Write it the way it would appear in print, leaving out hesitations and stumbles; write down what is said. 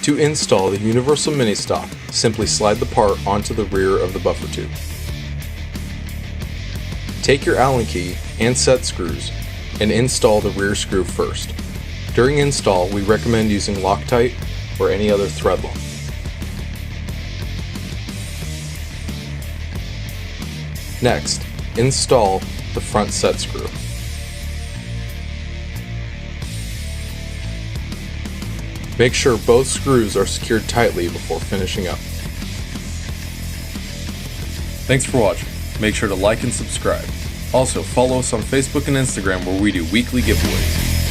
To install the universal mini stock, simply slide the part onto the rear of the buffer tube. Take your Allen key and set screws and install the rear screw first. During install, we recommend using Loctite or any other thread lock. Next, install the front set screw. Make sure both screws are secured tightly before finishing up. Thanks for watching. Make sure to like and subscribe. Also, follow us on Facebook and Instagram where we do weekly giveaways.